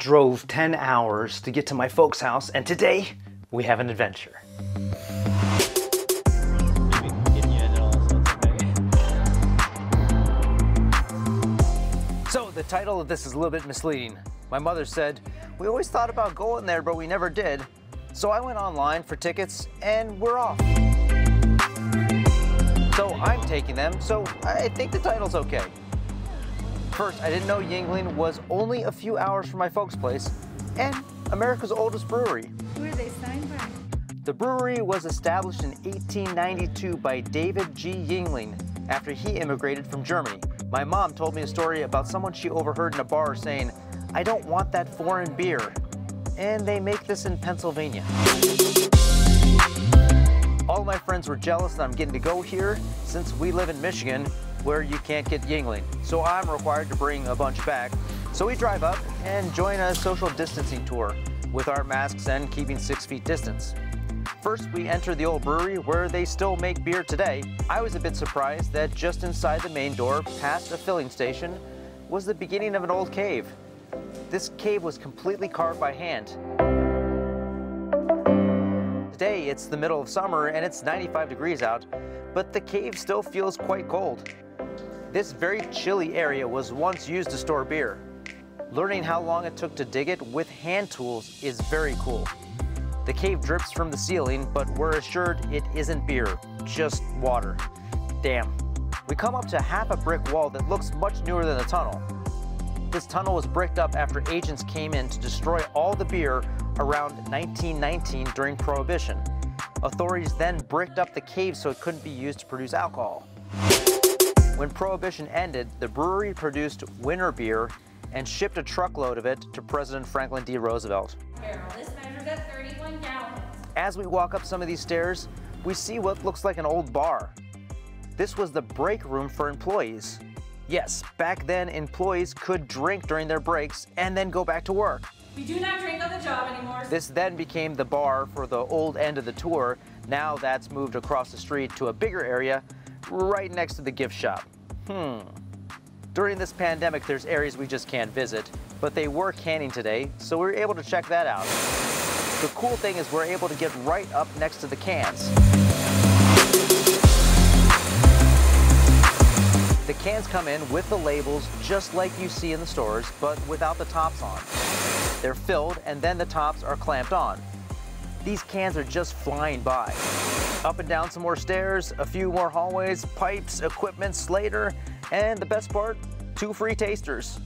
drove 10 hours to get to my folks' house, and today we have an adventure. So the title of this is a little bit misleading. My mother said, we always thought about going there, but we never did. So I went online for tickets and we're off. So I'm taking them, so I think the title's okay. First, I didn't know Yuengling was only a few hours from my folks' place and America's oldest brewery. Who are they signed by? The brewery was established in 1892 by David G. Yuengling after he immigrated from Germany. My mom told me a story about someone she overheard in a bar saying, "I don't want that foreign beer." And they make this in Pennsylvania. All my friends were jealous that I'm getting to go here since we live in Michigan where you can't get Yuengling. So I'm required to bring a bunch back. So we drive up and join a social distancing tour with our masks and keeping 6 feet distance. First, we enter the old brewery where they still make beer today. I was a bit surprised that just inside the main door, past a filling station, was the beginning of an old cave. This cave was completely carved by hand. Today, it's the middle of summer and it's 95 degrees out, but the cave still feels quite cold. This very chilly area was once used to store beer. Learning how long it took to dig it with hand tools is very cool. The cave drips from the ceiling, but we're assured it isn't beer, just water. Damn. We come up to half a brick wall that looks much newer than the tunnel. This tunnel was bricked up after agents came in to destroy all the beer around 1919 during Prohibition. Authorities then bricked up the cave so it couldn't be used to produce alcohol. When Prohibition ended, the brewery produced winter beer and shipped a truckload of it to President Franklin D. Roosevelt. This measured at 31 gallons. As we walk up some of these stairs, we see what looks like an old bar. This was the break room for employees. Yes, back then employees could drink during their breaks and then go back to work. We do not drink on the job anymore. This then became the bar for the old end of the tour. Now that's moved across the street to a bigger area right next to the gift shop. During this pandemic, there's areas we just can't visit, but they were canning today, so we were able to check that out. The cool thing is we're able to get right up next to the cans. The cans come in with the labels just like you see in the stores, but without the tops on. They're filled and then the tops are clamped on. These cans are just flying by. Up and down some more stairs, a few more hallways, pipes, equipment, Slater, and the best part, 2 free tasters.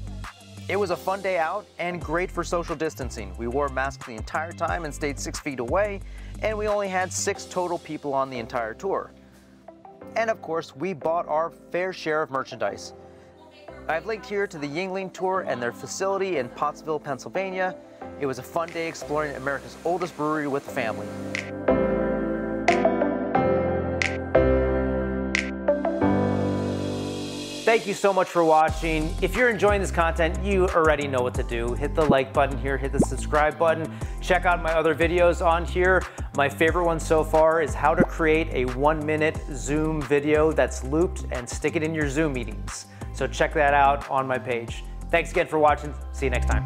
It was a fun day out and great for social distancing. We wore masks the entire time and stayed 6 feet away, and we only had 6 total people on the entire tour. And of course, we bought our fair share of merchandise. I've linked here to the Yuengling tour and their facility in Pottsville, Pennsylvania. It was a fun day exploring America's oldest brewery with the family. Thank you so much for watching. If you're enjoying this content, you already know what to do. Hit the like button here, hit the subscribe button. Check out my other videos on here. My favorite one so far is how to create a 1-minute Zoom video that's looped and stick it in your Zoom meetings. So check that out on my page. Thanks again for watching. See you next time.